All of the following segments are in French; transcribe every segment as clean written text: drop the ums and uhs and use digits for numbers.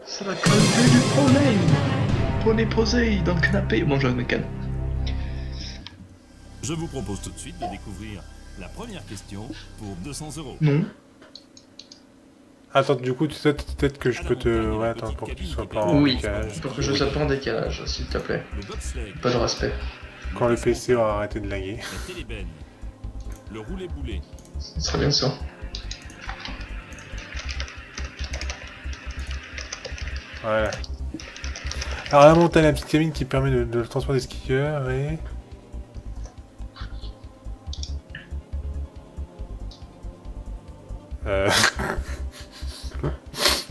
Ça va causer du problème. Poney posé dans le canapé. Bonjour Mekan. Je vous propose tout de suite de découvrir la première question pour 200 €. Non. Attends, du coup, peut-être que je peux te... Ouais, attends, pour que tu sois pas en Oui, décalage. pour que je sois pas en décalage, s'il te plaît. Le bobsleigh, Pas de respect. Quand le PC aura arrêté de laguer. la télébène, le roulé-boulé, Ce serait bien ça. Voilà. Alors la montagne, la petite cabine qui permet de le transport des skieurs et...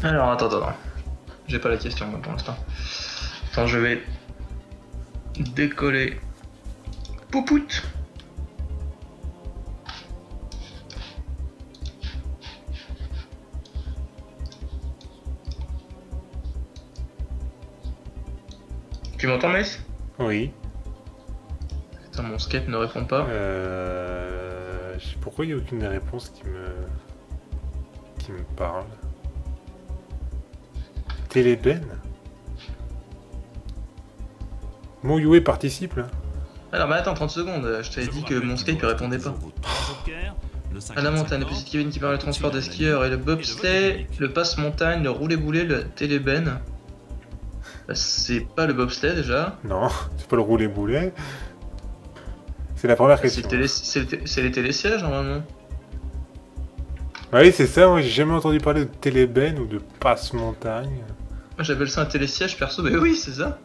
Alors, attends. J'ai pas la question moi, pour l'instant. Attends, je vais décoller. Poupout. Tu m'entends, Mace? Oui. Putain, mon Skype ne répond pas. Je sais pourquoi il n'y a aucune des réponses qui me parle. Télébène. Mon Yue participe là. Alors, mais attends, 30 secondes. Je t'avais dit que mon Skype ne répondait pas. À la montagne, le petit cabine qui permet le transport des skieurs et le bobsleigh, le passe-montagne, le roulé-boulé, le télébène. Bah, c'est pas le bobsleigh déjà. Non, c'est pas le roulé-boulet. C'est la première question. C'est les télésièges normalement. Oui, c'est ça, moi j'ai jamais entendu parler de télébène ou de passe-montagne. Moi j'appelle ça un télésiège perso, mais oui, c'est ça.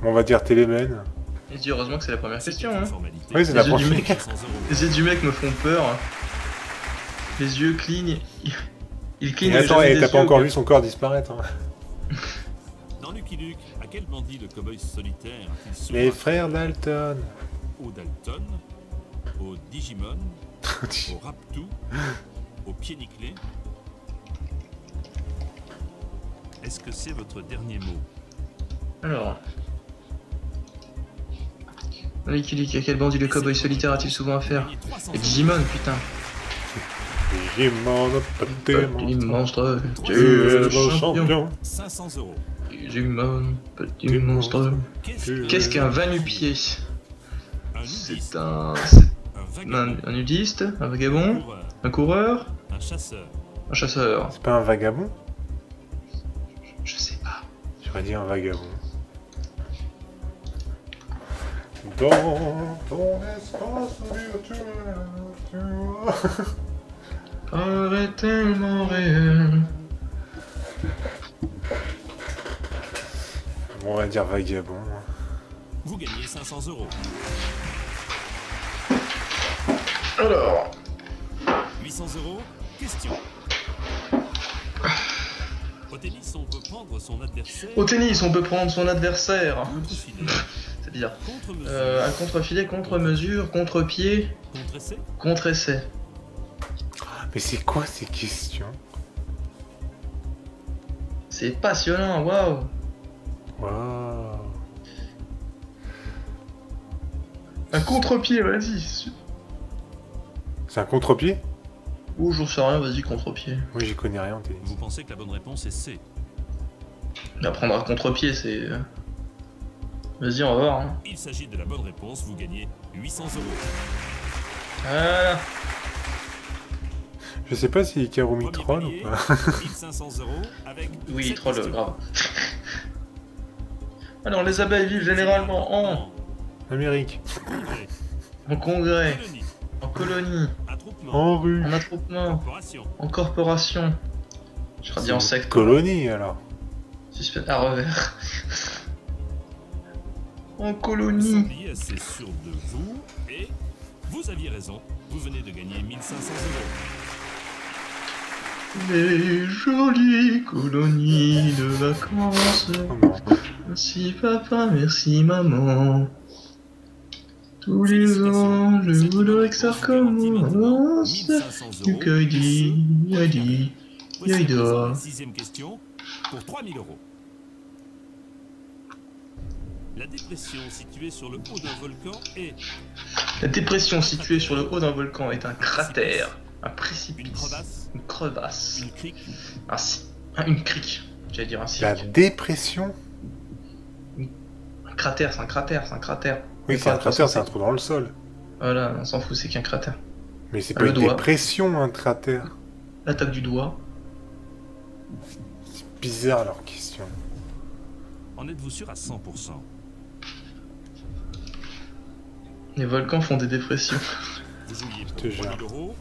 On va dire télébène. Et je dis heureusement que c'est la première question. Hein. Oui, c'est la Les yeux du première. mec, les yeux du mec me font peur. Les yeux clignent. Il cligne. Et attends, jamais et des t'as pas yeux, encore quoi. vu son corps disparaître. Hein. Dans Lucky Luke, à quel bandit le cow-boy solitaire a-t-il souvent Les affaire? frères Dalton. Au Dalton, au Digimon, au Raptou, au pied nickelé. Est-ce que c'est votre dernier mot? Alors. Dans Lucky Luke, à quel bandit le cowboy solitaire a-t-il souvent affaire? Gagnez 300 Et €. Digimon, putain. Digimon, Petit monstre, tu tu es le champion. 500 €. Digimon, petit monstre. Qu'est-ce qu'un va-nu-pied? Un C'est nudiste, un vagabond, un nudiste, un vagabond, coureur, un coureur, un chasseur. un chasseur. C'est pas un vagabond? Je sais pas. J'aurais dit un vagabond. Dans ton espace virtuel, tu vois. Paraît tellement réel. Bon, on va dire vagabond. Vous gagnez 500 €. Alors, 800 €. Question. Au tennis, on peut prendre son adversaire. au tennis, on peut prendre son adversaire. Contre-filet, C'est bizarre. contre-mesure, À contre-filet, contre-mesure, contre-pied, contre-essai. contre-essai. Mais c'est quoi ces questions? C'est passionnant, waouh. Waouh. Un contre-pied, vas-y. C'est un contre-pied? Oh, j'en sais rien, vas-y, contre-pied. Moi j'y connais rien en tennis. Vous pensez que la bonne réponse est C. Apprendre à contre-pied, c'est... Vas-y, on va voir. Hein. Il s'agit de la bonne réponse, vous gagnez 800 €. Voilà. Je sais pas si Karumi Premier troll ou palier, pas. 1500 € avec Oui, cette troll, question. grave. Alors, les abeilles vivent généralement en Amérique. Congrès, congrès, colonie, en colonie, attroupement, En rue. en attroupement, corporation. en corporation. Je serais dit en C'est une secte. colonie alors. Suspense à revers. En Vous colonie. sembliez assez sûr de vous et vous aviez raison. Vous venez de gagner 1500 €. Les jolies colonies de vacances. Oh non. Merci papa, merci maman. Tous les ans, je voudrais que ça recommence. 1500 Du €. Kaidi, Yadi, Voici à présent Yaïda. la 6e question pour 3000 €. La dépression située sur le haut d'un volcan est La dépression située sur le haut d'un volcan est un cratère, un une précipice, crevasse, une crevasse, une crique, un, Ah, une crique. J'allais dire un La cirque. dépression? Un cratère, c'est un cratère, c'est un cratère. Oui, Mais c'est pas un de toute cratère, façon, c'est un trou dans le sol. Voilà, on s'en fout, c'est qu'un cratère. Mais c'est Ah, pas le une doigt. dépression, un cratère. L'attaque du doigt. Bizarre leur question. En êtes-vous sûr à 100%? Les volcans font des dépressions. Vous jouiez te pour jure. 3000 euros?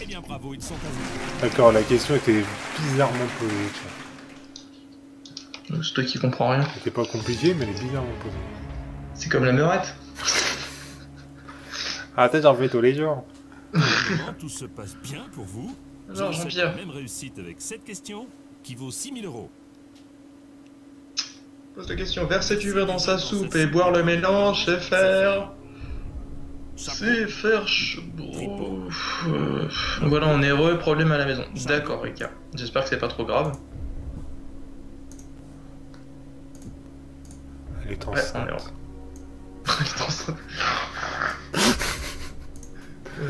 Eh bien bravo, ils sont à vous. D'accord, la question était bizarrement posée. C'est toi qui comprends rien. C'était pas compliqué, mais elle est bizarrement posée. C'est comme la meurette. Ah, peut-être j'en fais tous les jours. Pour le moment, tout se passe bien pour vous. Alors, Je vous souhaite Jean-Pierre. la même réussite avec cette question qui vaut 6000 euros. Pose la question. Verser du verre dans sa soupe et boire le mélange, c'est faire. C'est faire. Voilà, on est heureux. Problème à la maison. D'accord, Rika. J'espère que c'est pas trop grave. Elle est Ouais, on est enceinte. heureux. Elle est enceinte.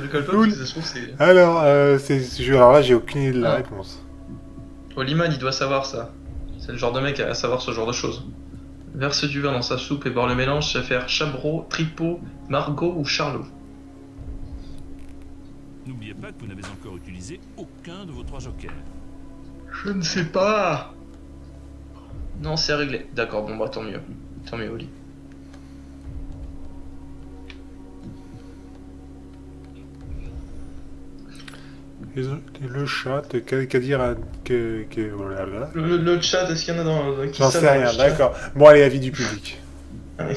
Je colle pas parce que ça se trouve c'est. Alors, alors là, j'ai aucune idée de la Ah. réponse. Oliman, il doit savoir ça. C'est le genre de mec à savoir ce genre de choses. Verser du vin dans sa soupe et boire le mélange, c'est faire Chabreau, Tripot, Margot ou Charlot. N'oubliez pas que vous n'avez encore utilisé aucun de vos 3 jokers. Je ne sais pas. Non, c'est réglé. D'accord, bon bah tant mieux. Tant mieux, Oli. Et le chat, qu'à dire à... oh là là. Le chat, est-ce qu'il y en a dans qui J'en savent sais dans rien, le chat d'accord. Bon, allez, avis du public. Allez.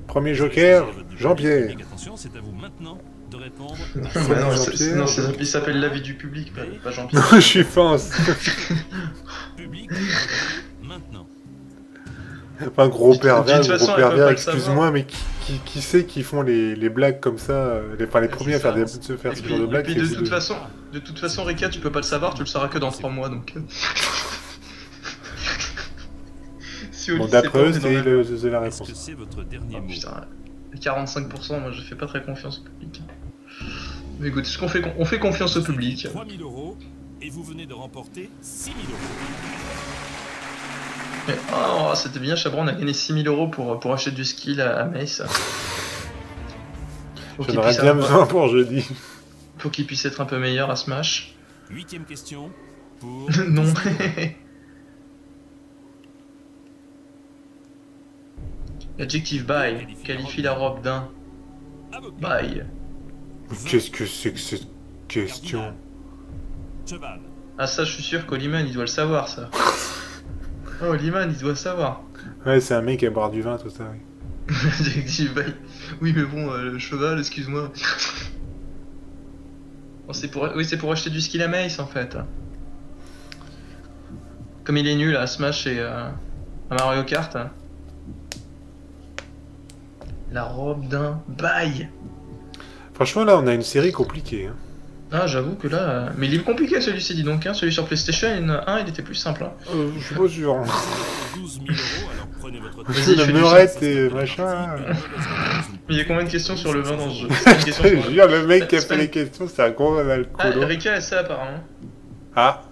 Premier joker, Choisissez votre Jean-Pierre. public. Attention, c'est à vous maintenant de répondre. Bah non, Jean-Pierre. non, il s'appelle l'avis du public, pas Jean-Pierre. Non, je suis pense. Public, maintenant. Enfin, gros pervers, toute façon, gros elle peut pervers, pas le excuse-moi, mais qui sait qui font les blagues comme ça les premiers à faire se faire Et ce puis, genre de blagues, et puis, c'est de vous toute deux. façon, Rika, tu peux pas le savoir, tu le sauras que dans 3 mois, donc. Si Oli Bon, sait d'après pas, eux, on est dans c'est la Est-ce que réponse. c'est votre dernier Oh, mot? putain, 45%, moi je fais pas très confiance au public. Mais écoute, est-ce qu'on fait, on fait confiance au public? 3000 euros et vous venez de remporter 6000 euros. Mais, oh, c'était bien, Chabron, on a gagné 6000 euros pour acheter du skill à Mace. J'en aurais bien besoin pour jeudi. Faut qu'il puisse être un peu meilleur à Smash. 8ème question pour... Non. Adjective by. Qualifie la robe d'un. Avocat. By. Qu'est-ce que c'est que cette question? Cheval. Ah ça, je suis sûr qu'Oliman, il doit le savoir, ça. Oh, Oliman, il doit le savoir. Ouais, c'est un mec qui aime boire du vin, tout ça, oui. Adjective by. Oui, mais bon, le cheval, excuse-moi. Bon, oui, c'est pour acheter du skill à Mace, en fait. Comme il est nul à Smash et à Mario Kart. Hein. La robe d'un bail. Franchement, là, on a une série compliquée. Hein. Ah, j'avoue que là... Mais il est compliqué celui-ci, dis donc. Hein. Celui sur PlayStation 1, il était plus simple. Hein. Je suis pas sûr. 12 000 euros, alors prenez votre temps. Vas-y, La fais du meurette et machin. Mais il y a combien de questions sur le vin dans ce jeu? C'est une question Je sur- jure, le mec qui a c'est fait pas- les questions, c'est un gros Ah, alcoolo. Rika, elle sait apparemment. Ah,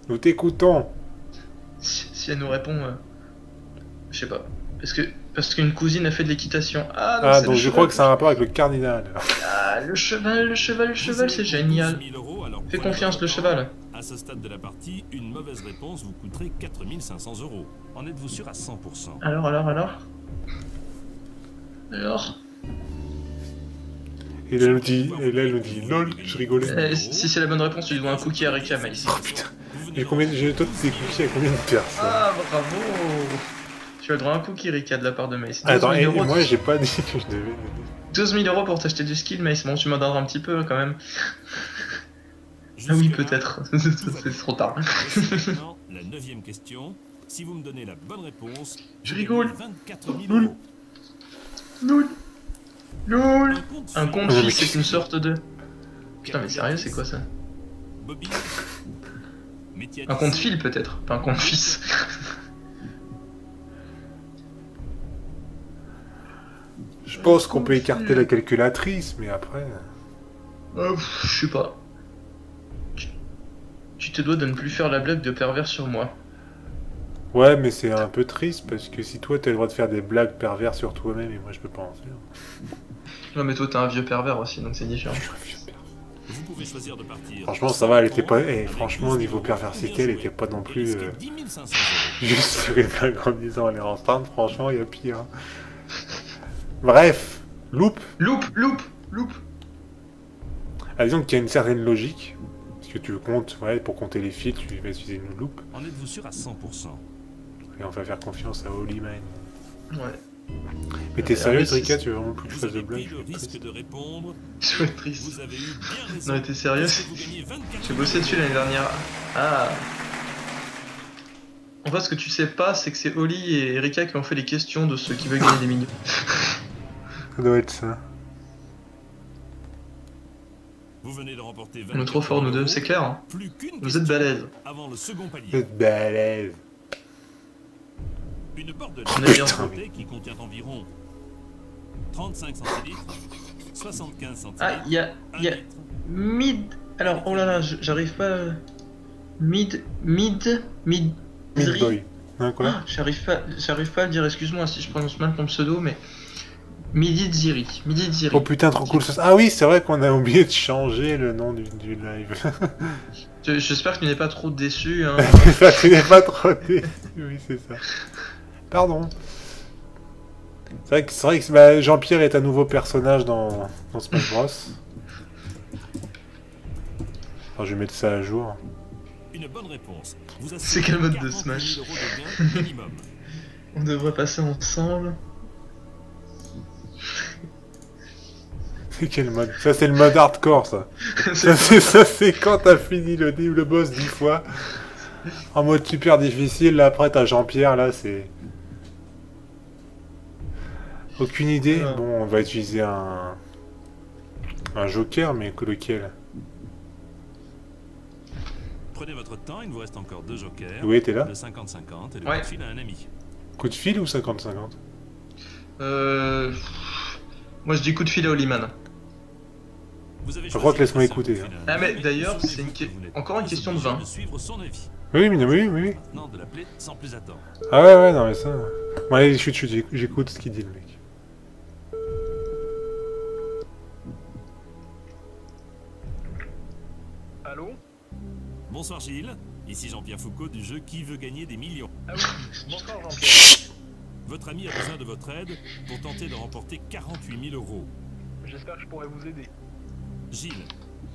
nous t'écoutons. Si elle nous répond... Je sais pas. Parce qu'une cousine a fait de l'équitation. Ah, non, Ah, c'est donc le je cheval. crois que c'est un rapport avec le cardinal. Ah, le cheval, c'est génial. 12 000 euros, alors Fais prenez confiance, votre le temps. cheval. À ce stade de la partie, une mauvaise réponse vous coûterait 4 500 euros. En êtes-vous sûr à 100%? Alors Et là, elle nous dit, lol, je rigolais. Si c'est la bonne réponse, tu lui dois un cookie à Rika, Maïs. Oh putain, j'ai toi tes cookies à combien de personnes? Ah, bravo. Tu as le droit à un cookie, Rika, de la part de Maïs. 12 Attends, 000 et euros, moi j'ai pas dit que je devais. 12 000 euros pour t'acheter du skill, Maïs. Bon, tu m'en donneras un petit peu quand même. Ah oui, peut-être. C'est trop tard. Maintenant, la 9ème question. Si vous me donnez la bonne réponse, Je vous rigole. gagnez 24 000 euros. Loul. Loul. Un compte compte Ah, mais fils, c'est une sorte de... Putain, mais sérieux, c'est quoi ça? Bobby. Métier à Un compte tisser. fil, peut-être. Pas un compte fils. Je pense qu'on peut écarter la calculatrice, mais après. Je sais pas. tu te dois de ne plus faire la blague de pervers sur moi. Ouais, mais c'est un peu triste parce que si toi t'as le droit de faire des blagues pervers sur toi-même et moi je peux pas en faire. Ouais, mais toi, t'es un vieux pervers aussi, donc c'est différent. Je suis un vieux pervers. Vous pouvez choisir de partir. Franchement, ça va, elle était pas. Et franchement, au niveau perversité, elle était pas non plus. Juste sur une blague en disant elle est enceinte, franchement, il y a pire. Bref, loop. Loop. Ah, disons qu'il y a une certaine logique. Parce que tu comptes, ouais, pour compter les fils, tu vas utiliser une loupe. En êtes-vous sûr à 100%? Et on va faire confiance à Holy Man. Ouais. Mais t'es Ah, sérieux, mais Trika? c'est- Tu veux vraiment plus que je Vous fasse de avez pris blagues? le risque de répondre. Je suis triste. Vous avez eu bien raison. Non, mais t'es sérieux? Parce que vous gagnez 24 J'ai bossé dessus l'année dernière. Ah. En fait, ce que tu sais pas, c'est que c'est Oli et Erika qui ont fait les questions de ceux qui veulent gagner des millions. Ça doit être ça. Vous venez de remporter 24 On est trop forts, nous deux, euros. c'est clair. Hein. Plus qu'une Vous êtes question balèzes. avant le second palier. C'est balèze. Une borde On est bien. de qui contient environ 35 centilitres, 75 centilitres, Ah, il y a 1 litre. mid. Alors, oh là là, j'arrive pas. Mid. Meat Boy. Hein, quoi? Ah, j'arrive pas à le dire, excuse-moi si je prononce mal ton pseudo, mais. Midi Ziri. Oh putain, trop cool. Ah oui, c'est vrai qu'on a oublié de changer le nom du live. J'espère que tu n'es pas trop déçu. Hein. Ça, tu n'es pas trop déçu. Oui, c'est ça. Pardon. C'est vrai que bah, Jean-Pierre est un nouveau personnage dans Smash Bros. Alors, je vais mettre ça à jour. Une bonne réponse. Vous C'est quel mode de 40 Smash 000 euros de gain minimum. On devrait passer ensemble. C'est quel mode? Ça, c'est le mode hardcore, ça. Ça, c'est quand t'as fini le boss 10 fois. En mode super difficile, là, après, t'as Jean-Pierre, là, c'est... Aucune idée. Ah. Bon, on va utiliser un joker, mais lequel? Prenez votre temps, il vous reste encore 2 jokers. Oui, t'es là? Le 50-50 et le Ouais. coup de fil à un ami. Coup de fil ou 50-50? Moi je dis coup de fil à Oliman. Vous avez Je crois que laisse-moi choisi écouter, un coup de fil à un Ah, mais ami. d'ailleurs, c'est Souvenez-vous une que que- vous n'êtes encore une pas question de obligé vin. suivre son avis. Oui, oui. Maintenant de l'appeler sans plus attendre. Ah ouais, non, mais ça... Bon, allez, chut, j'écoute ce qu'il dit, le mec. Allô? Bonsoir Gilles, ici Jean-Pierre Foucault du jeu Qui veut gagner des millions. Ah oui, bonsoir Jean-Pierre. Votre ami a besoin de votre aide pour tenter de remporter 48 000 euros. J'espère que je pourrai vous aider. Gilles,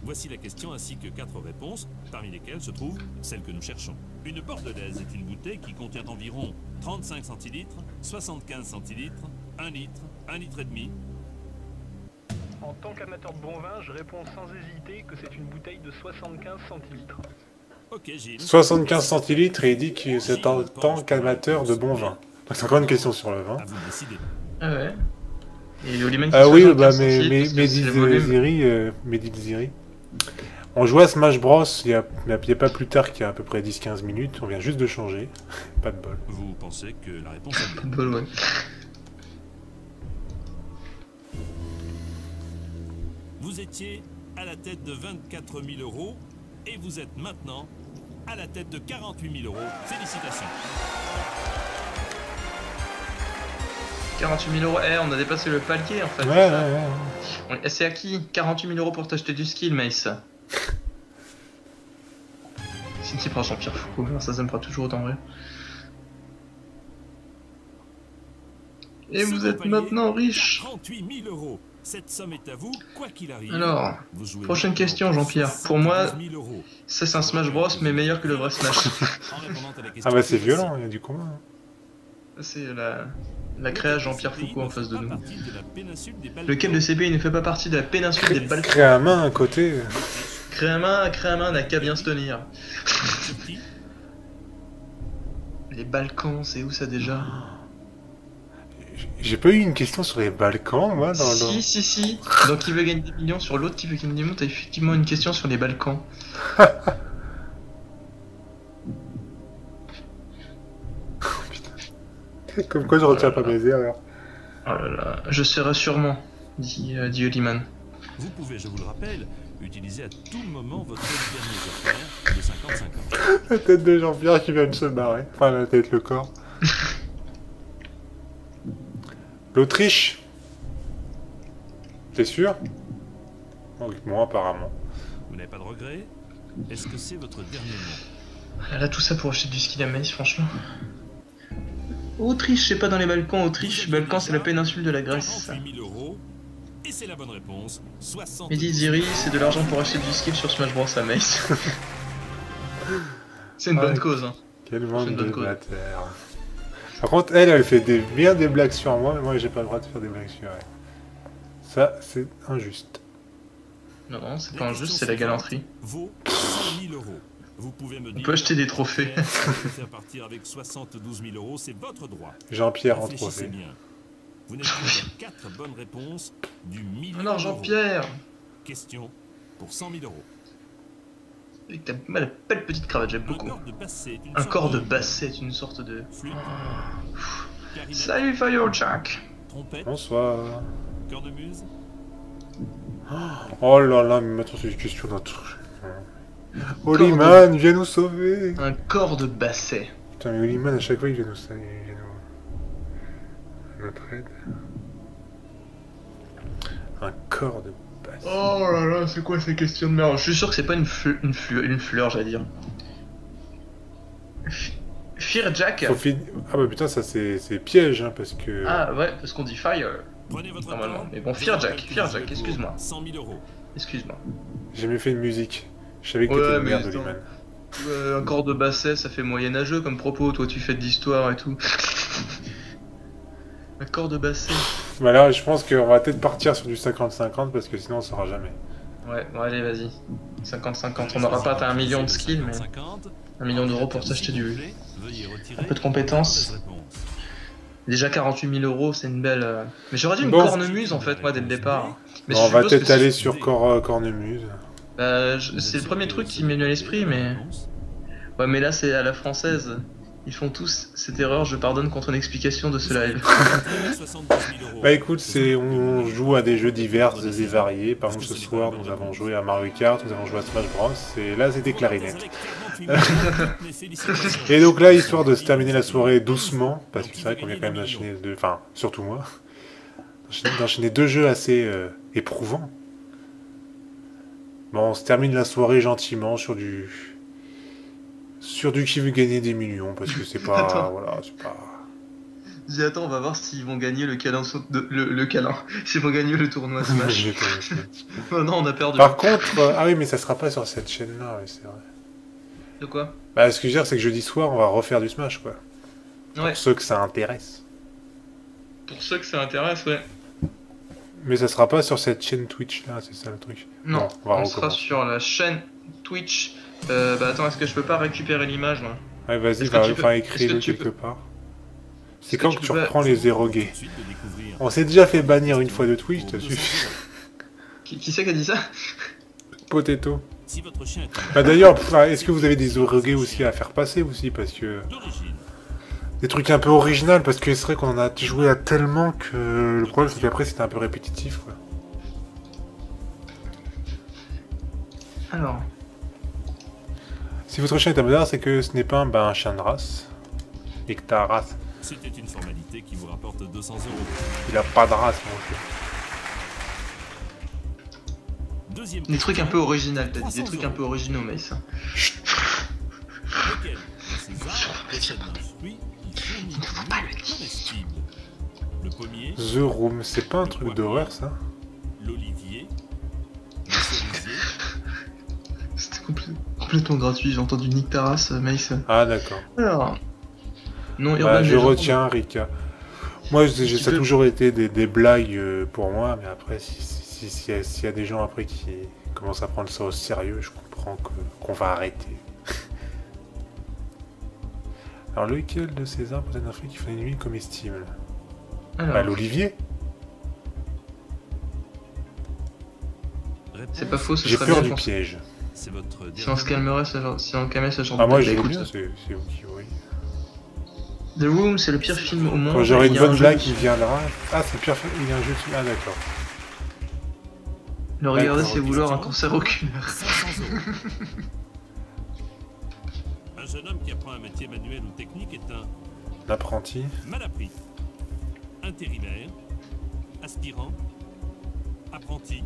voici la question ainsi que 4 réponses, parmi lesquelles se trouve celle que nous cherchons. Une bordelaise est une bouteille qui contient environ 35 centilitres, 75 centilitres, 1 litre, 1 litre et demi. En tant qu'amateur de bon vin, je réponds sans hésiter que c'est une bouteille de 75 centilitres. Ok Gilles. 75 centilitres, et il dit que c'est en tant qu'amateur de bon vin. Donc c'est encore une question sur le vin. À vous de décider. Ah ouais. Et Oliman qui Ah se oui, rajoute bah, 15 centilitres, parce que c'est le volume. Mehdi Ziri. On jouait à Smash Bros il y a pas plus tard qu'il y a à peu près 10-15 minutes. On vient juste de changer. Pas de bol. Vous pensez que la réponse est bien. Bol, ouais. Vous étiez à la tête de 24 000 euros et vous êtes maintenant à la tête de 48 000 euros. Félicitations. 48 000 euros. Eh, on a dépassé le palier en fait. Ouais. C'est acquis. 48 000 euros pour t'acheter du skill, Mace. Si tu prends Jean-Pierre Foucault, ça me fera toujours autant rire. Et vous Second êtes palier, maintenant riche. 48 000 euros. Cette somme est à vous, quoi qu'il arrive. Alors, Vous jouez prochaine maintenant question, pour Jean-Pierre. Pour moi, 72 000 euros. ça c'est un Smash Bros, mais meilleur que le vrai Smash. En répondant à la question Ah bah c'est plus violent, facile. il y a du combat. Hein. C'est la créa Jean-Pierre Ce pays Foucault en ne face de fait pas nous. partie de la péninsule des Balkans. Lequel de ces pays ne fait pas partie de la péninsule des Balkans? Crée à main à côté. Créamin n'a qu'à bien se tenir. Turquie, Les Balkans, c'est où ça déjà? J'ai pas eu une question sur les Balkans, moi, dans le... Si. Donc qui veut gagner des millions sur l'autre qui veut gagner des millions, t'as effectivement une question sur les Balkans. Comme quoi je retiens pas mes erreurs. Oh là là, je serai sûrement, dit Oliman. vous pouvez, je vous le rappelle, utilisez à tout moment votre dernier joker de 50-50. La tête de Jean-Pierre qui vient de se barrer. Enfin, la tête, le corps. L'Autriche. T'es sûr? Oui, moi, apparemment. Vous n'avez pas de regrets? Est-ce que c'est votre dernier mot? Là, tout ça pour acheter du ski à maïs, franchement. Autriche, c'est pas dans les Balkans. Autriche, Balkans, c'est la péninsule de la Grèce. 48 000 €. Et c'est la bonne réponse. 60 Mehdi Ziri, c'est de l'argent pour acheter du skill sur Smash Bros à maïs. C'est une bonne cause, hein. Quelle C'est bande une bonne de cause. bâtards. Par contre, elle fait bien des blagues sur moi, mais moi, j'ai pas le droit de faire des blagues sur elle. Ça, c'est injuste. Non, non, c'est pas injuste, c'est la galanterie. vaut 100 000 €. Vous pouvez me dire... peut acheter des trophées. Faire partir avec 72 000 €, c'est votre droit. Jean-Pierre en Réfléchissez trophée. bien. Vous n'êtes plus qu'à 4 bonnes réponses du million Alors, d'euros. Jean-Pierre, Question pour 100 000 €. avec ta belle petite cravate, j'aime beaucoup. Un corps de basset, une sorte de... Flûte, clarinette, Salut Firejack. trompette, Bonsoir. cornemuse. Oh là là, mais maintenant, c'est une question d'un truc. Hollyman, viens nous sauver. Un corps de basset. Putain, mais Hollyman, à chaque fois, il vient nous sauver. Notre aide. Un corps de basset. Oh là là, c'est quoi ces questions de merde? Je suis sûr que c'est pas une fleur, j'allais dire. Fearjack. Ah bah putain, ça c'est piège, hein, parce que... Ah ouais, parce qu'on dit fire, Prenez votre normalement. temps. Mais bon, Fearjack, excuse-moi. 100 000 €. Excuse-moi. J'ai jamais fait de musique. Je savais que Ouais, t'étais une mais merde, attends. Hollyman. Un corps de basset, ça fait moyenâgeux comme propos. Toi, tu fais de l'histoire et tout. Un corps de basset. Bah là, je pense qu'on va peut-être partir sur du 50-50, parce que sinon on saura jamais. Ouais, bon, allez, vas-y. 50-50. On n'aura pas atteint 1 million de skills, mais 1 million d'euros pour s'acheter un peu de compétences. Déjà 48 000 €, c'est une belle... Mais j'aurais dit une Bon. cornemuse, en fait, moi, dès le départ. Mais Bon, on je va suppose que peut-être c'est- aller sur Cornemuse. C'est le premier truc qui m'est venu à l'esprit, mais... Ouais, mais là, c'est à la française. Ils font tous cette erreur, je pardonne contre une explication de ce live. Bah écoute, on joue à des jeux divers et variés. Par exemple, ce soir, nous avons joué à Mario Kart, nous avons joué à Smash Bros. Et là, c'était clarinette. Et donc là, histoire de se terminer la soirée doucement, parce que c'est vrai qu'on vient quand même d'enchaîner deux... Enfin, surtout moi. D'enchaîner deux jeux assez éprouvants. Bon, on se termine la soirée gentiment sur du qui veut gagner des millions, parce que c'est pas... Attends. Voilà, c'est pas... Dis attends, on va voir s'ils vont gagner le câlin... Le câlin. S'ils vont gagner le tournoi Smash. J'ai pas compris. Oh non, on a perdu. Par contre, ah oui, mais ça sera pas sur cette chaîne-là, oui, c'est vrai. De quoi? Bah, ce que je veux dire, c'est que jeudi soir, on va refaire du Smash, quoi. Ouais, Pour ceux que ça intéresse. pour ceux que ça intéresse, ouais. Mais ça sera pas sur cette chaîne Twitch-là, c'est ça le truc. Non, Bon, on on va sera recommencer. sur la chaîne Twitch. Bah attends, est-ce que je peux pas récupérer l'image, là? Ouais, vas-y, Est-ce que tu peux- écris-le est-ce que tu quelque part. C'est que quand tu que tu peux- reprends les érogués. Ensuite de découvrir On s'est déjà fait bannir une fois de Twitch, t'as su. Qui c'est qui a dit ça? Potato. si votre chien est Bah d'ailleurs, est-ce que vous avez des érogués aussi à faire passer aussi, parce que... d'origine. Des trucs un peu originaux, parce que c'est vrai qu'on en a joué à tellement que... Le problème, c'est qu'après, c'était un peu répétitif, quoi. Alors, Si votre chien est un bonheur, c'est que ce n'est pas un chien de race. Et que ta race, C'était une formalité qui vous rapporte 200 €. il a pas de race, mon chien. Deuxième des trucs un peu question. originaux, t'as dit. Des trucs un peu originaux, Mace. Lequel de ces arbres possède un fruit qui fournit une faut pas le dire. comestible? Le pommier, The Room, c'est pas un truc d'horreur, ça? l'olivier, le cerisier, C'était complètement gratuit, j'ai entendu Nick Taras, Mace. Ah, d'accord. Alors... Non, Bah, Urban je Legend. retiens, Rika. Moi, ça a peux- toujours été des blagues pour moi, mais après, s'il y a des gens après qui commencent à prendre ça au sérieux, je comprends qu'on va arrêter. Alors, lequel de ces arbres possède un fruit qui fait une huile comestible? Alors, Bah, l'olivier. réponse. c'est pas faux, ce J'ai serait peur bien du pour- piège. C'est votre Si on se dernier calmerait ce genre, si on calmait ce genre Ah, de moi, blague, je bah, veux écoute, bien, c'est vous qui voyez. The Room, c'est le pire film au monde. Quand j'aurai Il une y a un bonne jeu blague dessus. qui viendra... Ah, c'est pire, il y a un jeu dessus. Ah, d'accord. Le regarder, D'accord, c'est ok. vouloir un cancer oculaire. 500 euros. Un jeune homme qui apprend un métier manuel ou technique est un L'apprenti. mal appris, intérimaire, aspirant, apprenti,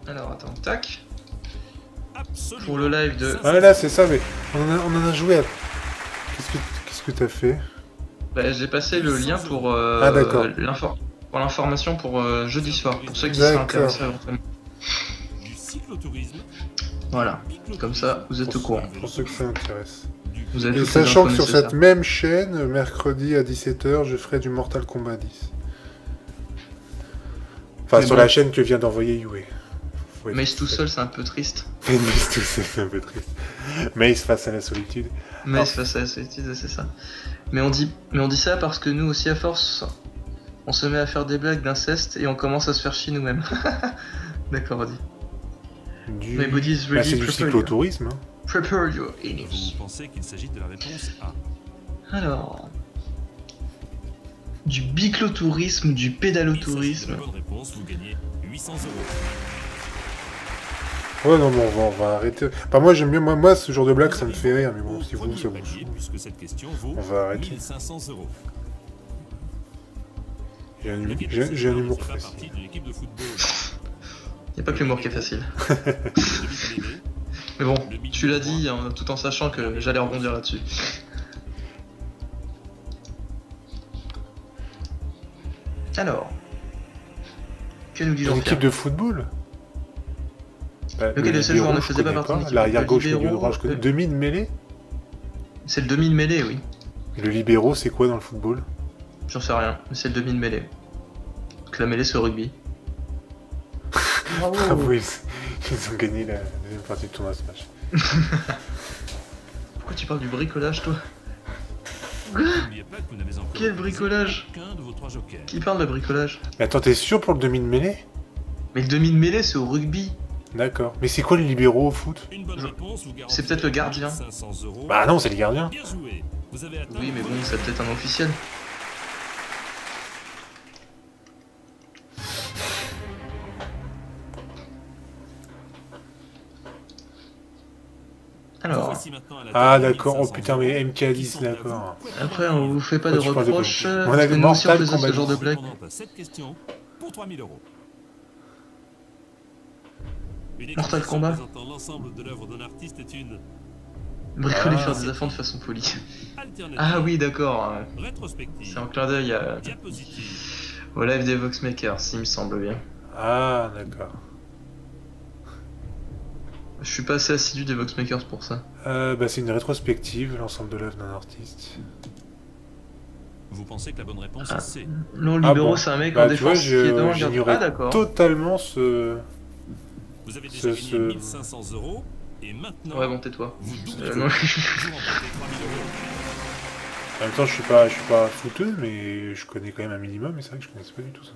Alors attends, tac. absolument. Pour le live de... 500 Ah là, c'est ça, mais on en a joué à... Qu'est-ce que t'as fait? Bah, j'ai passé le lien pour Ah, d'accord. l'information pour jeudi soir, pour ceux qui seraient D'accord. intéressés éventuellement. du cyclotourisme. Voilà, comme ça, vous êtes au courant. Pour ceux que ça intéresse. Vous avez Et toutes les sachant infos que sur nécessaires. cette même chaîne, mercredi à 17h, je ferai du Mortal Kombat 10. Enfin, Mais sur bon. la chaîne que vient d'envoyer Yue. Faut être- Mace tout seul, c'est un peu triste. Mace tout seul, c'est un peu triste. Mace face à la solitude. Mace face à la solitude, c'est ça. Mais on dit ça parce que nous aussi, à force, on se met à faire des blagues d'inceste et on commence à se faire chier nous-mêmes. D'accord, dit. Du... My body is Bah, ready, c'est du prepare cyclotourisme. Hein. Prepare your Vous anus. pensez qu'il s'agit de la réponse A. Alors... Du biclotourisme, du Il s'agit de pédalotourisme. la bonne réponse, vous gagnez 800 euros. Ouais, non, mais on va arrêter. Enfin, moi, j'aime bien. Moi, ce genre de blague, ça me fait rire, mais bon, si vous, ça vous Panier, saoule. puisque cette question vaut On va arrêter. 1500 euros. J'ai un, Le j'ai un humour ne fait pas facile. partie d'une équipe de football. Y'a pas que l'humour qui est facile. Le Big Mais bon, tu l'as dit hein, tout en sachant que j'allais rebondir là-dessus. Alors, que nous dit Une Jean-Pierre? équipe de football. Bah, Lequel de ces libéraux, joueurs ne je faisait pas connais partie de l'équipe? L'arrière gauche, Le milieu libéraux, droit, je connais. le- Demi de mêlée. C'est le demi de mêlée, oui. Et le libéraux, c'est quoi dans le football? J'en sais rien, mais c'est le demi de mêlée. Donc la mêlée, c'est au rugby. Bravo. Ah oui, ils ont gagné la deuxième partie du tournoi Smash. Pourquoi tu parles du bricolage, toi? N'oubliez pas que vous n'avez encore Quel bricolage? aucun de vos 3 jokers. Qui parle de bricolage? Mais attends, t'es sûr pour le demi de mêlée? Mais le demi de mêlée, c'est au rugby. D'accord. Mais c'est quoi les libéraux au foot? Une bonne réponse, vous C'est peut-être le gardien. 500 euros. Bah non, c'est les gardiens. Bien joué. Vous avez atteint Oui, mais bon, c'est peut-être un officiel. Alors, Voici maintenant à la Ah table d'accord, oh 1500 putain, mais euros. Qui MK10, sont à vous. d'accord. après, on vous fait pas de Oh, tu parles de reproches, politique. parce On a que nous aussi on Mortal faisait ce Kombat. genre de blague. Répondant à cette question pour 3000 euros. Une Mortal exposition Kombat. présentant l'ensemble de l'œuvre d'un artiste est une Bricoler, Ah. faire des affaires de façon polie. alternative. Ah oui, d'accord. Rétrospective. C'est un clin d'œil Diapositive. au live des Voxmakers, s'il me semble bien. Ah d'accord. Je suis pas assez assidu des Voxmakers pour ça. Bah c'est une rétrospective, l'ensemble de l'œuvre d'un artiste. Vous pensez que la bonne réponse Ah. est C. Non, Ah libéraux, bon. c'est un mec Bah en tu vois, défense qui est devant le gardien. j'ignorais Ah d'accord. totalement ce... Vous avez déjà Ce- gagné 1500 euros et maintenant Ouais, bon, tais-toi. vous doublez Non. vous remportez 3000 euros. En même temps, je suis pas fouteux, mais je connais quand même un minimum, et c'est vrai que je connaissais pas du tout ça.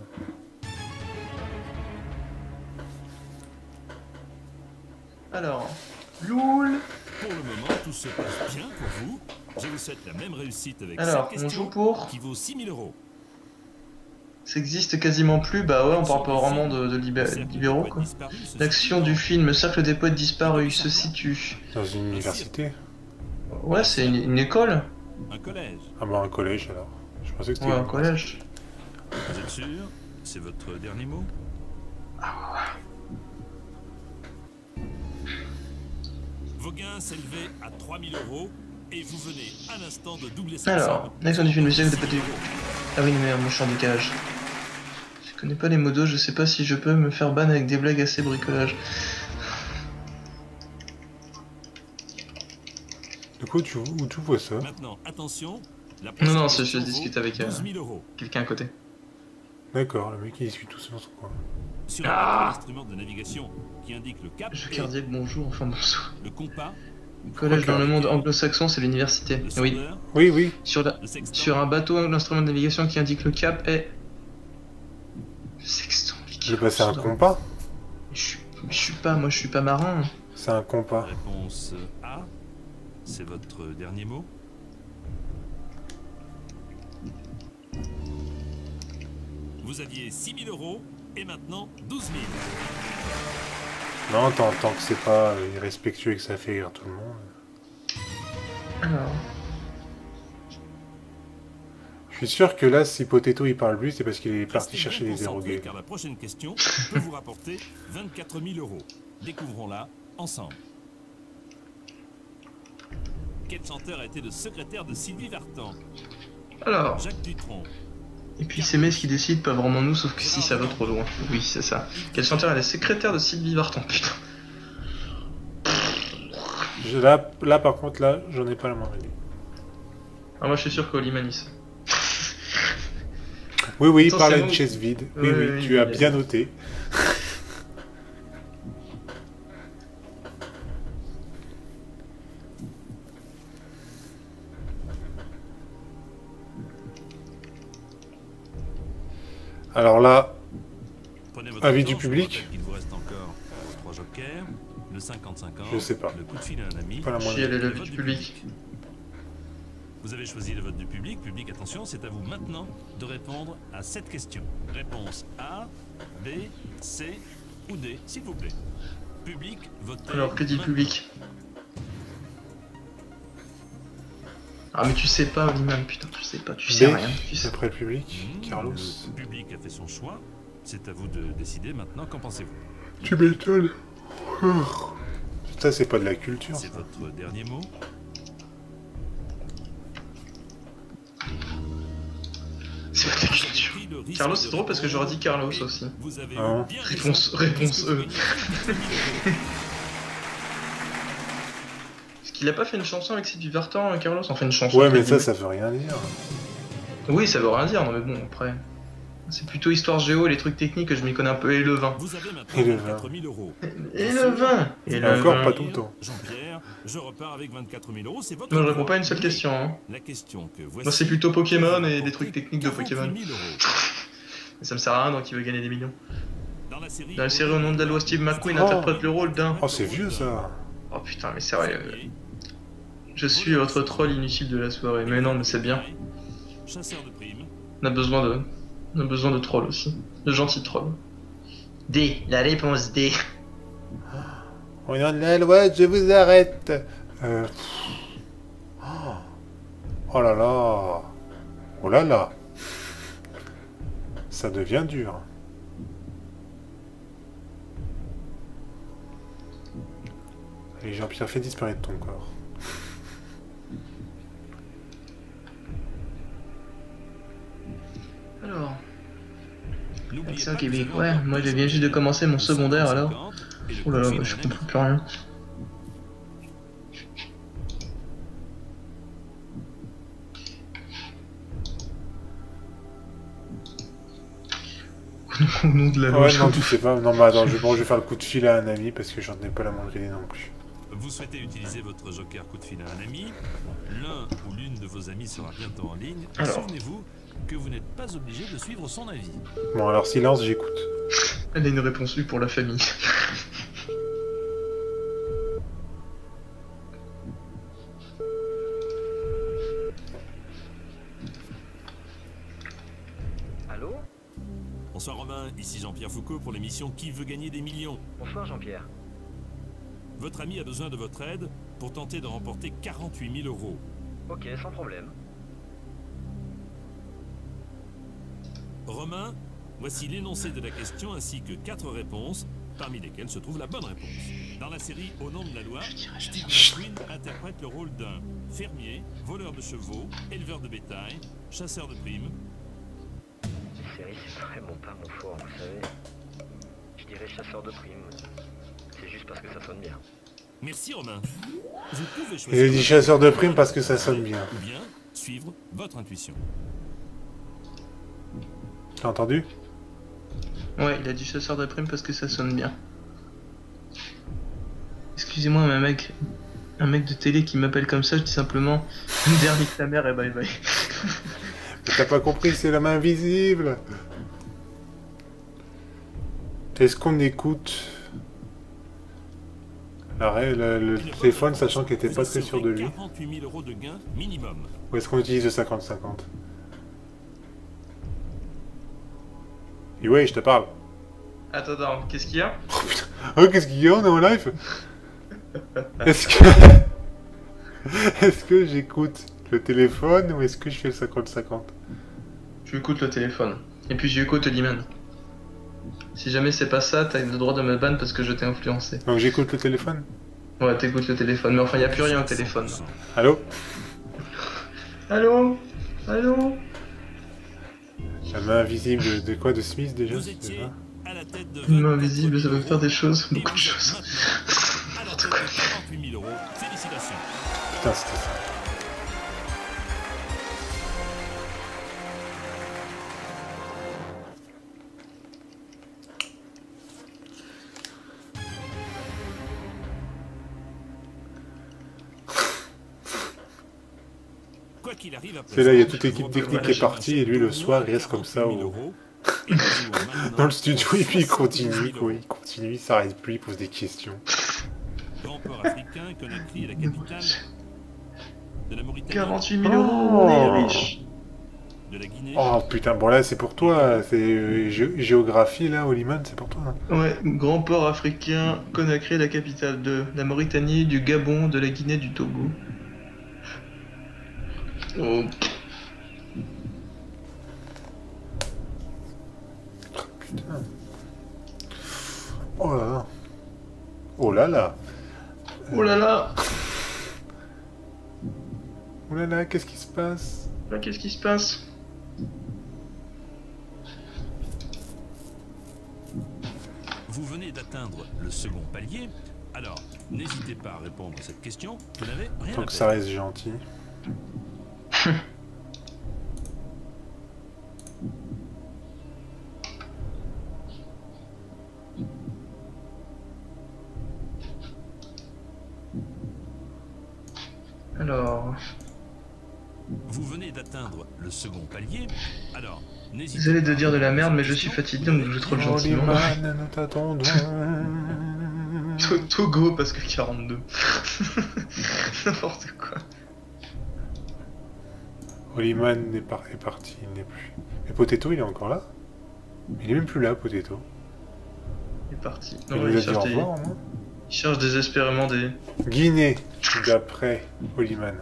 Alors, Loul. Pour le moment, tout se passe bien pour vous. Je vous souhaite la même réussite avec Alors, cette on question joue pour. qui vaut 6000 euros. Ça existe quasiment plus, bah ouais, on parle pas vraiment de libéraux quoi. L'action du film Cercle des poètes disparus se situe. Dans une université. Ouais, c'est une école. Un collège. Ah bah un collège alors. Je pensais que c'était Ouais, un une collège. Vous êtes sûr? C'est votre dernier mot? Vos gains s'élevaient à 3000 euros et vous venez à l'instant de doubler cette Alors, somme. l'action du film Cercle des poètes du... Ah oui, mais moi je suis en décalage. Je connais pas les modos, je sais pas si je peux me faire ban avec des blagues assez bricolage. Du coup, où tu vois ça? Maintenant, attention. La Non, prochaine non, question je vaut discute avec 12 000 euros. quelqu'un à côté. D'accord, le mec il suit tout seul dans son coin. Sur Ah. un instrument de navigation qui indique le cap Je et cardiaque, bonjour, enfin bonsoir. le compas, Collège dans le monde anglo-saxon, c'est l'université. le Oui. sondeur, Oui, oui. le sextant. Sur un bateau, l'instrument de navigation qui indique le cap est... Le sextant. Je vais passer un compas. Je suis pas, moi je suis pas marin. C'est un compas. Réponse A. C'est votre dernier mot. Vous aviez 6000 euros Et maintenant, 12 000. Non, tant que c'est pas irrespectueux et que ça fait rire tout le monde. Alors... Je suis sûr que là, si Potato il parle plus, c'est parce qu'il est parti Restez chercher bien des concentrés, dérogués. car la prochaine question peut vous rapporter 24 000 euros. Découvrons-la ensemble. Quel chanteur a été le secrétaire de Sylvie Vartan? Alors... Jacques Dutronc. Et puis c'est Metz qui décide, pas vraiment nous, sauf que si ça va trop loin. Oui, c'est ça. Quel chanteur est la secrétaire de Sylvie Vartan, putain. Là, par contre, là, j'en ai pas la moindre idée. Ah, moi je suis sûr qu'Oli Manis. Oui, il Attends, parlait c'est de bon. chaise vide. Oui, Oui, tu as bien noté. Alors là, Prenez votre avis temps, du je public. vous rappelle qu'il vous reste encore 3 jokers, le 50-50, Je sais pas. le coup de fil à un ami, Pas la moindre Chier idée. les le leviers vote du public. Vous avez choisi le vote du public. Public, attention, c'est à vous maintenant de répondre à cette question. Réponse A, B, C ou D, s'il vous plaît. Public, votez. Alors que dit le maintenant. public? Ah mais tu sais pas Oliman, putain, tu sais pas, tu sais B, rien. Tu sais... après le public, Carlos. Le public a fait son choix. C'est à vous de décider maintenant. Qu'en pensez-vous? Tu m'étonnes. Ça, c'est pas de la culture. C'est Ça. votre dernier mot. C'est pas de la culture. Carlos, c'est drôle parce que j'aurais dit Carlos aussi. Vous avez Ah. bien Réponse raison. E. Est-ce qu'il a pas fait une chanson avec Sylvie Vartan, Carlos? Enfin une chanson. Ouais, entre mais ça, guillemets. ça veut rien dire. Oui, ça veut rien dire, non mais bon, après... C'est plutôt histoire géo, les trucs techniques que je m'y connais un peu, et le vin. Vous avez Et maintenant le 24 000 euros. Et le vin Et le encore vin. pas tout le temps. Jean-Pierre, je repars avec 24 000 euros. C'est votre. Moi je réponds pas à une seule question, hein. La question que voici. Moi c'est plutôt Pokémon va et des rapporter trucs techniques de 48 Pokémon. 000 euros. Mais ça me sert à rien, donc il veut gagner des millions. Dans la série, Dans la série Au nom de la loi, Steve McQueen Oh. interprète le rôle d'un... Oh, c'est vieux, ça. Oh putain, mais sérieux... Je suis votre troll inutile de la soirée, mais non, mais c'est bien. Chasseur de primes. On a besoin de trolls aussi. De gentils trolls. D, la réponse D. Au nom de la loi, je vous arrête. Oh là là. Oh là là. Ça devient dur. Allez, Jean-Pierre, fais disparaître ton corps. Alors... N'oubliez Accent pas que vous avez québécois, encore moi je deux viens juste de jokers, commencer mon le secondaire 50-50 alors. et le Oh là là, coup de bah, fil je à un comprends ami. plus rien. Au nom de la loi, Ouais, non, tu sais pas. Non, mais attends, je vais faire le coup de fil à un ami parce que j'en ai pas la moindre idée non plus. Vous souhaitez utiliser votre joker coup de fil à un ami. L'un ou l'une de vos amis sera bientôt en ligne. Et Alors. souvenez-vous que vous n'êtes pas obligé de suivre son avis. Bon, alors silence, j'écoute. Elle a une réponse U pour la famille. Allô? Bonsoir Romain, ici Jean-Pierre Foucault pour l'émission Qui veut gagner des millions. Bonsoir Jean-Pierre. Votre ami a besoin de votre aide pour tenter de remporter 48 000 euros. Ok, sans problème. Romain, voici l'énoncé de la question ainsi que 4 réponses, parmi lesquelles se trouve la bonne réponse. Dans la série Au nom de la loi, Steve McQueen interprète le rôle d'un fermier, voleur de chevaux, éleveur de bétail, chasseur de primes. Cette série, c'est vraiment pas mon fort, vous savez. Je dirais chasseur de primes. C'est juste parce que ça sonne bien. Merci Romain. Vous pouvez Il choisir a dit chasseur de primes parce que ça sonne bien. ou bien suivre votre intuition. T'as entendu? Ouais, il a dit chasseur de primes parce que ça sonne bien. Excusez-moi, mais un mec de télé qui m'appelle comme ça, je dis simplement dernier ta mère et bye bye. Mais t'as pas compris, c'est la main invisible. Est-ce qu'on écoute le téléphone, sachant qu'il était Vous pas très sûr de assurez lui? 48 000 euros de gain minimum. Ou est-ce qu'on utilise le 50-50? Et ouais, je te parle. Attends, qu'est-ce qu'il y a? Oh, qu'est-ce qu'il y a? On est en live? Est-ce que... Est-ce que j'écoute le téléphone ou est-ce que je fais le 50-50? Tu écoutes le téléphone. Et puis j'écoute Liman. Si jamais c'est pas ça, t'as le droit de me ban parce que je t'ai influencé. Donc j'écoute le téléphone? Ouais, t'écoutes le téléphone. Mais enfin, y a plus rien au téléphone. Allô? Allô? Allô? La main invisible de quoi? De Smith déjà? Vous C'est étiez ça? à la tête de Une main 24 invisible, ça 000 veut faire des choses, Et beaucoup de vous êtes choses. maintenant à la tête de 48 000 euros. Félicitations. Putain, c'était ça. Quoi qu'il arrive, à C'est là, il y a présent, toute l'équipe je technique vous qui est partie et lui le soir il reste comme ça 48 000 au... euros. Et nous jouons maintenant dans le studio et puis il pour continue, 72 000 quoi. euros. Il continue, il s'arrête plus, il pose des questions. Grand port africain, Conakry est la capitale de la Mauritanie, 48 000 euros, on est riche. de la Guinée. Oh putain, bon là c'est pour toi, c'est géographie là, Oliman, c'est pour toi. Hein. Ouais, grand port africain, Conakry, la capitale de la Mauritanie, du Gabon, de la Guinée, du Togo. Oh. Putain. Oh là là. Oh là là. Oh là là. Oh là là, qu'est-ce qui se passe? Là, qu'est-ce qui se passe? Vous venez d'atteindre le second palier, alors n'hésitez pas à répondre à cette question, vous n'avez rien Tant à que ça perdre. reste gentil. Alors, Vous venez d'atteindre le second palier, alors n'hésitez désolé de pas à dire de la répondre à merde, mais cette je suis question, fatigué, donc je trop le gentiment. Oliman, nous t'attendons. Togo parce que 42. N'importe quoi. Oliman est parti, il n'est plus. Mais Potato, il est encore là? Il est même plus là, Potato. Il est parti. Il Non, nous a dit au revoir, au moins. il cherche désespérément des... Guinée, d'après Oliman.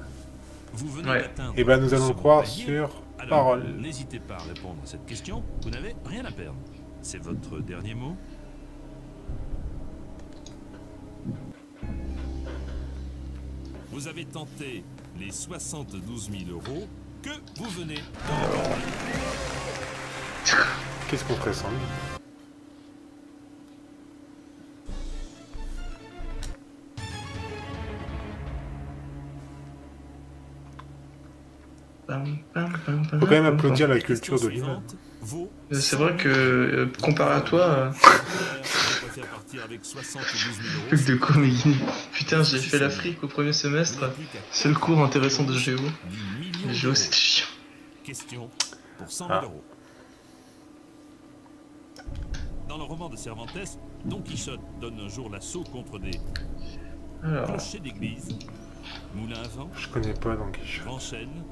Vous venez Ouais. d'atteindre Eh ben, nous le allons second croire palier, sur alors parole. n'hésitez pas à répondre à cette question, vous n'avez rien à perdre. C'est votre dernier mot? Vous avez tenté les 72 000 euros que vous venez de remporter. Qu'est-ce qu'on ferait sans lui? Faut quand même applaudir la culture Question d'Oliman. suivante vaut C'est vrai que, comparé à toi, Je préfère partir avec 72 000 euros. truc de comédie. Putain, j'ai fait l'Afrique au premier semestre. Seul cours intéressant de géo. Le géo, c'était chiant. Question pour 100 000 Ah. euros. Dans le roman de Cervantes, Don Quichotte donne un jour l'assaut contre des Alors, clochers d'église, moulins à vent, Je connais pas donc Quichotte. grands chênes,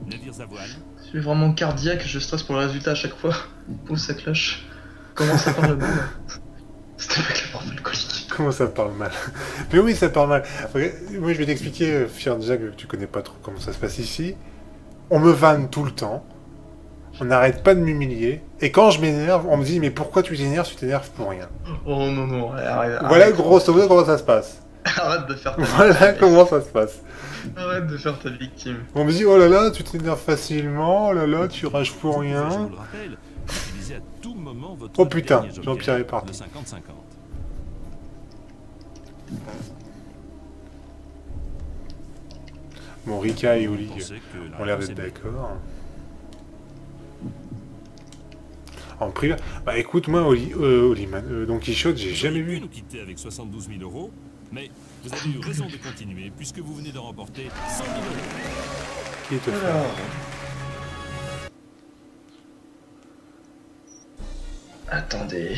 navires à voile. je suis vraiment cardiaque, je stresse pour le résultat à chaque fois. Pousse sa cloche. Comment ça parle le bout C'était avec la porte alcoolique. Comment ça parle mal? Mais oui, ça parle mal. Ok, moi, je vais t'expliquer, Fier Jack, que tu connais pas trop comment ça se passe ici. On me vanne tout le temps. On n'arrête pas de m'humilier. Et quand je m'énerve, on me dit, mais pourquoi tu t'énerves? Tu t'énerves pour rien. Oh non, non, arrête. Voilà, arrête. grosso modo, comment ça se passe. Arrête de faire ta Voilà victime. comment ça se passe. Arrête de faire ta victime. On me dit, oh là là, tu t'énerves facilement, oh là là, tu rages pour Je rien. vous le rappelle, utilisez à tout moment votre Oh putain, dernier joker, Jean-Pierre est parti. le 50-50. Bon, Rika et Oli Vous pensez que la ont l'air réponse d'être est bonne. d'accord. En privé. Bah écoute, moi, Oliman, Don Quichotte, j'ai Vous jamais auriez pu vu. nous quitter avec 72 000 euros, mais vous avez eu raison de continuer puisque vous venez de remporter 100 000 euros. Qui te fait Alors. Attendez.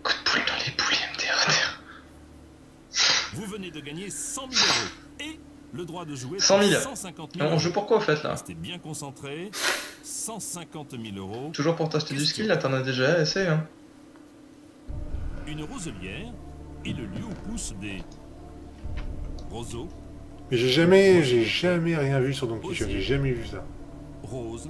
Coup de poule dans les poules, MDR. Vous venez de gagner 100 000 euros et le droit de jouer 100 000. 150 000 On joue pourquoi au fait là? Restez bien concentré. 150 000 euros. Toujours pour t'acheter du ski, là t'en as déjà assez, hein. Une roselière est le lieu où poussent des roseaux, Mais j'ai jamais rien vu sur Don Quichotte, j'ai jamais vu ça. roses,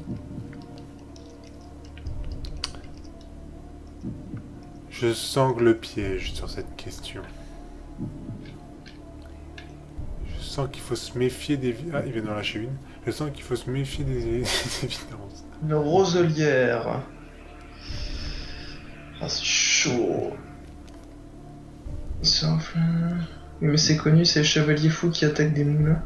Je sens le piège sur cette question. Je sens qu'il faut se méfier des... Ah, il vient d'en lâcher une. Je sens qu'il faut se méfier des évidences. Une roselière. Ah, c'est chaud. Mais c'est connu, c'est le chevalier fou qui attaque des moulins.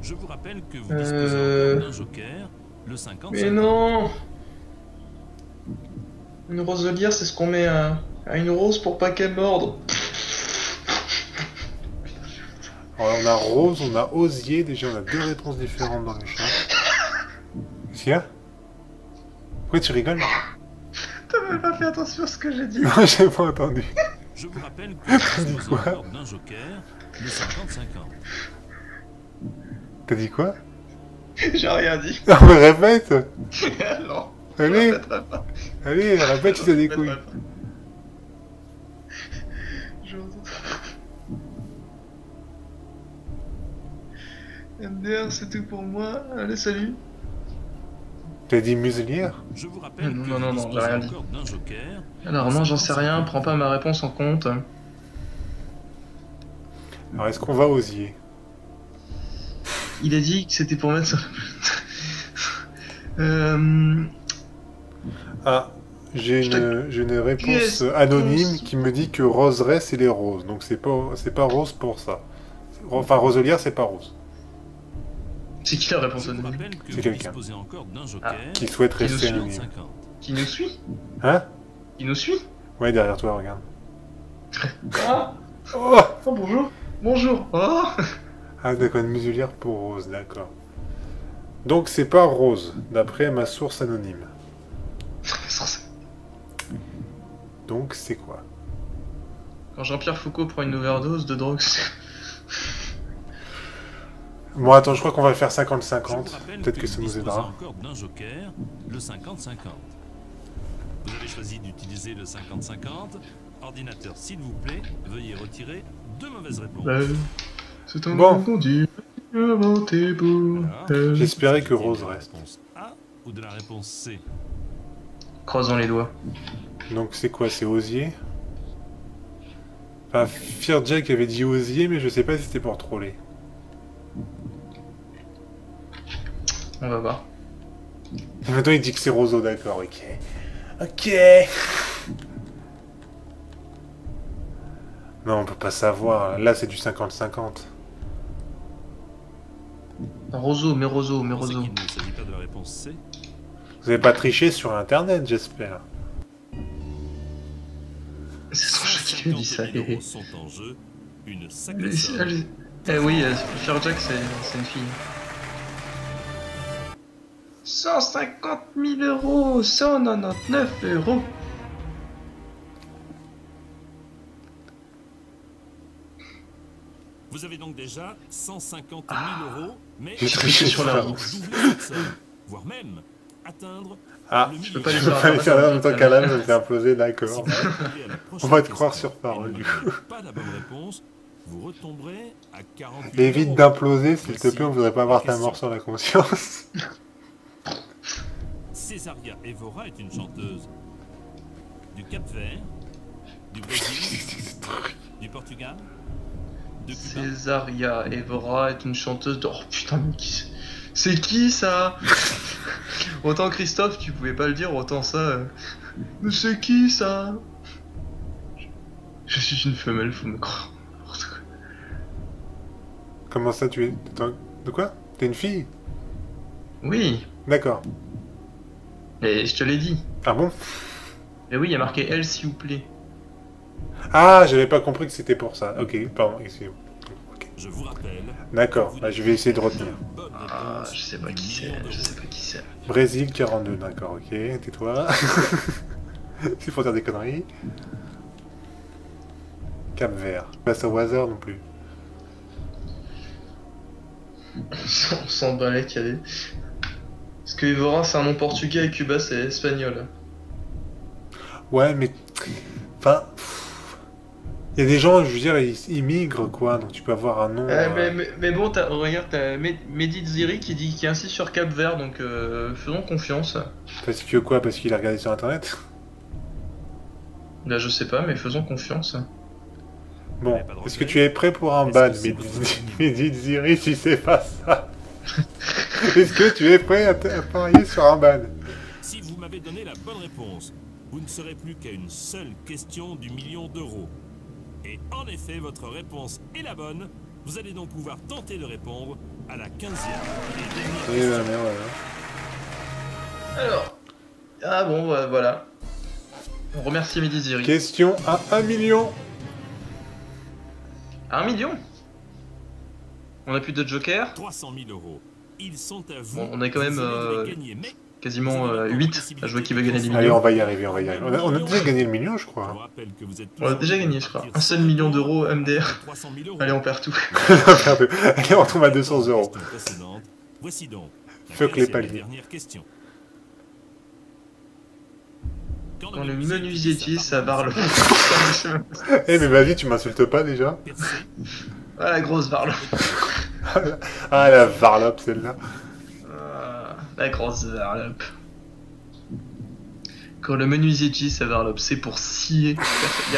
Je vous rappelle que vous disposez encore d'un joker, le 50. Mais non. Une roselière, c'est ce qu'on met à une rose pour pas qu'elle morde. Alors on a Rose, on a Osier, déjà on a deux réponses différentes dans les champs. Qu'est-ce qu'il y a? Pourquoi tu rigoles? T'as même pas fait attention à ce que j'ai dit. Non, j'ai pas entendu. Je vous rappelle que vous disposez quoi encore d'un joker, le 50-50. T'as dit quoi? J'ai rien dit. Non mais répète. Non. Allez, Je répéterai pas. allez, répète si t'as des couilles. MDR, c'est tout pour moi. Allez, salut. T'as dit muselière? Je vous rappelle que Non, vous j'ai disposez rien dit. encore d'un joker. Alors non, j'en sais rien, prends pas ma réponse en compte. Alors est-ce qu'on va Osier? Il a dit que c'était pour mettre sur Ah, j'ai une réponse Qu'est-ce anonyme qu'on- qui me dit que roseraie c'est les roses, donc c'est pas rose pour ça. Enfin roselière c'est pas rose. C'est qui la réponse Je vous anonyme? rappelle que C'est vous quelqu'un. disposez encore d'un joker, Qui souhaite Qui nous rester suit, anonyme. 50. Qui nous suit? Hein? Qui nous suit? Ouais, derrière toi, regarde. Ah, Oh, oh bonjour. Bonjour. Oh. ah d'accord, une muselière pour rose, d'accord. Donc c'est pas rose, d'après ma source anonyme. Donc c'est quoi? Quand Jean-Pierre Foucault prend une overdose de drogue, Bon attends, je crois qu'on va faire Je vous 50-50. rappelle Peut-être que ça vous nous disposez aidera. encore d'un joker, le 50-50. Vous avez choisi d'utiliser le 50-50. Ordinateur, s'il vous plaît, veuillez retirer deux mauvaises réponses. c'est un Bon. qu'on dit. Inventé beau. Alors, J'espérais que Est-ce qu'il y a Rose de la reste. réponse A ou de la réponse C? Croisons les doigts. Donc c'est quoi? C'est Osier? Enfin, Fear Jack avait dit Osier, mais je sais pas si c'était pour troller. On va voir. Et maintenant il dit que c'est Roseau, d'accord, ok. Ok. Non, on peut pas savoir. Là, c'est du 50-50. Roseau, mais Roseau, mais Vous pensez Roseau. qu'il ne s'agit pas de la réponse C? Vous avez pas triché sur Internet, j'espère. C'est son chat qui lui dit ça. 150 000 euros sont en jeu, une sacrée Mais somme. Eh oui, Fear Jack, c'est une fille. 150 000 euros, 199 euros. Vous avez donc déjà 150 000 euros, mais J'ai triché sur la vous roue. doublez cette somme, voire même atteindre Ah, le je million. peux pas les je peux pas les faire là en même temps qu'à l'âme, ça me fait imploser, Si d'accord. vous répondez à la prochaine On va te croire question sur parole, et ne du m'avez coup. pas la bonne réponse, vous retomberez à 48 Évite euros. d'imploser, s'il te Voici plaît, on voudrait pas avoir ta la mort question. sur la conscience. Césaria Evora est une chanteuse du Cap-Vert, du Brésil, du Portugal, de Cuba. Césaria Evora est une chanteuse de... Oh putain, mais qui c'est qui ça? Autant Christophe, tu pouvais pas le dire, autant ça... Mais c'est qui ça? Je suis une femelle, faut me croire. N'importe quoi. Comment ça, tu es... Attends, de quoi? T'es une fille? Oui, D'accord. et je te l'ai dit. Ah bon? Et oui, il y a marqué elle, s'il vous plaît. Ah, j'avais pas compris que c'était pour ça. Ok, pardon, excusez-moi. Ok. Je vous rappelle. D'accord, bah, je vais essayer de retenir. Bonne Ah, réponse, je sais pas qui c'est, million je d'euros. sais pas qui c'est. Brésil 42, d'accord, ok, tais-toi. C'est pour dire des conneries. Cap Vert. Pas ça au hasard non plus. On s'en bat les calés. Parce que Evora c'est un nom portugais et Cuba c'est espagnol. Ouais, mais... Enfin... Il y a des gens, je veux dire, ils migrent, quoi, donc tu peux avoir un nom... Mais bon, regarde, t'as Mehdi Ziri qui dit qu'il est ainsi sur Cap Vert, donc faisons confiance. Parce que quoi? Parce qu'il a regardé sur internet? Là je sais pas, mais faisons confiance. Bon, est-ce que tu es prêt pour un ban, Mehdi Ziri, si c'est pas ça? Est-ce que tu es prêt à parier sur un ban? Si vous m'avez donné la bonne réponse, vous ne serez plus qu'à une seule question du million d'euros. Et en effet, votre réponse est la bonne. Vous allez donc pouvoir tenter de répondre à la 15e et dernière question. Merde, Alors... Ah bon, voilà. On remercie Mehdi Ziri. Question à 1 million. 1 million? On a plus de joker? 300 000 euros. Ils sont à vous. Bon, on est quand même Vous allez les gagner, mais quasiment 8 à jouer qui veut gagner les Allez, millions. on va y arriver. On a déjà gagné le million, je je vous crois. rappelle que vous êtes On a déjà gagné, je crois. Un seul million d'euros MDR. 300 000 euros. Allez, on perd tout. Allez, on tombe à 200 euros. Voici donc la Fuck les 15e et paliers. dernière question. Quand le menuisier dit ça barre le... Eh, mais vas-y, tu m'insultes pas déjà? Ah, la grosse varlope. Ah, la varlope, celle-là. Ah, la grosse varlope. Quand le menuisier dit ça varlope, c'est pour scier. Y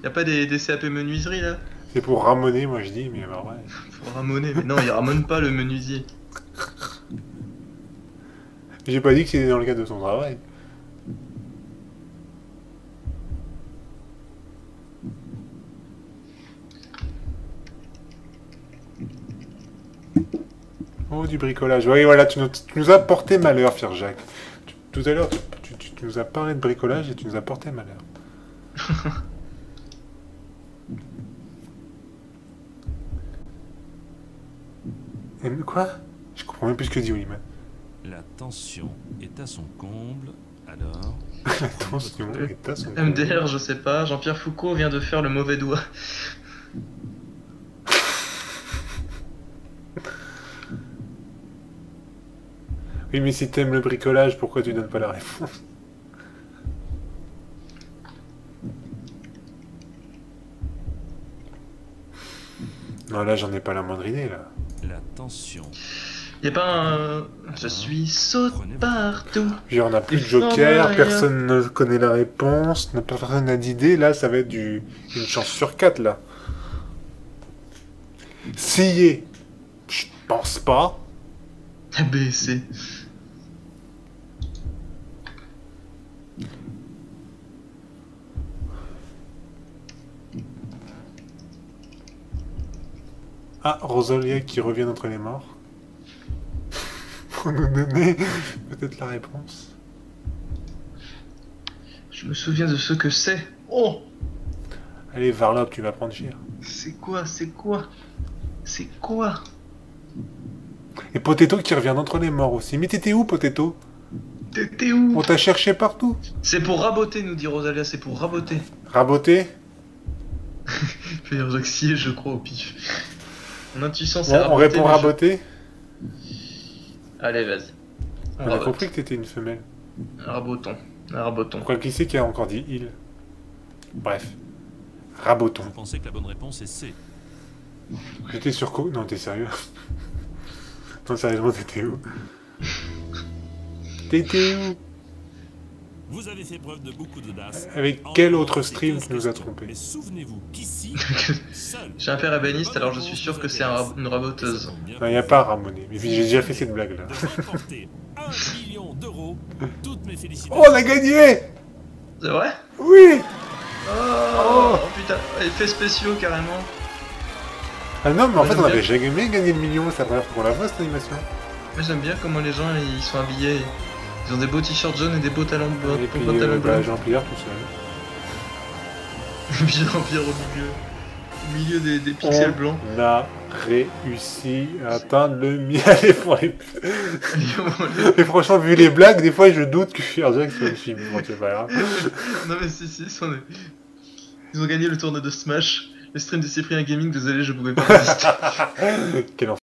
a pas des CAP menuiserie là? C'est pour ramoner, moi je dis, mais alors ouais. Faut ramoner, mais non, il ramone pas le menuisier. J'ai pas dit que c'était dans le cadre de son travail. Oh, du bricolage. Oui, voilà, tu nous as porté malheur, Fier Jacques. Tout à l'heure, tu nous as parlé de bricolage et tu nous as porté malheur. Et quoi? Je comprends même plus ce que dit Oliman. La tension est à son comble, alors... La tension est à son comble. MDR, je sais pas. Jean-Pierre Foucault vient de faire le mauvais doigt. Oui, mais si t'aimes le bricolage, pourquoi tu donnes pas la réponse? Non, là, j'en ai pas la moindre idée, là. La tension. Y'a pas un... Je suis saute partout. Puis on a plus de joker, personne ne connaît la réponse, personne n'a d'idée, là, ça va être une chance sur 4, là. Scier, je pense pas. B, C. Ah, Rosalia qui revient d'entre les morts. Pour nous donner peut-être la réponse. Je me souviens de ce que c'est. Oh! Allez, Varlop, tu vas prendre cher. C'est quoi? C'est quoi? C'est quoi? Et Potato qui revient d'entre les morts aussi. Mais t'étais où, Potato? T'étais où? On t'a cherché partout. C'est pour raboter, nous dit Rosalia, c'est pour raboter. Raboter? Je vais dire Joxier, je crois, au pif. Mon intuition, c'est Bon, raboter. on répond raboter. Allez, vas-y. On a compris que t'étais une femelle. Rabotons. Rabotons. Quoi, qui c'est qui a encore dit il? Bref. Rabotons. Vous pensez que la bonne réponse est C. J'étais sur quoi? Non, t'es sérieux? Non, sérieusement, t'étais où? T'étais où? Vous avez fait preuve de beaucoup d'audace. Avec quel autre stream qui nous a trompé? Mais souvenez-vous qu'ici, seul... J'ai un père ébéniste, alors je suis sûr que c'est une raboteuse. Non, y a pas à ramoner. Mais j'ai déjà fait cette blague là. De remporter 1 million d'euros. Toutes mes félicitations. Oh, on a gagné! C'est vrai? Oui! Oh, putain, effets spéciaux carrément. Ah non, mais en Ouais, fait, on j'aime avait bien. jamais gagné le million. C'est la première fois qu'on la voit cette animation. Moi j'aime bien comment les gens ils sont habillés. Ils ont des beaux t-shirts jaunes et des beaux talons blancs. Et puis, pantalons blancs. Jean-Pierre tout seul. Et puis Jean-Pierre au milieu des pixels blancs. On a réussi à atteindre le Allez, pour les... Et franchement, vu les blagues, des fois, je doute que Jack soit le film. Bon, c'est pas grave. Non mais si, ils ont gagné le tournoi de Smash. Le stream de Cyprien Gaming, désolé, je pouvais pas résister. Quel enfer.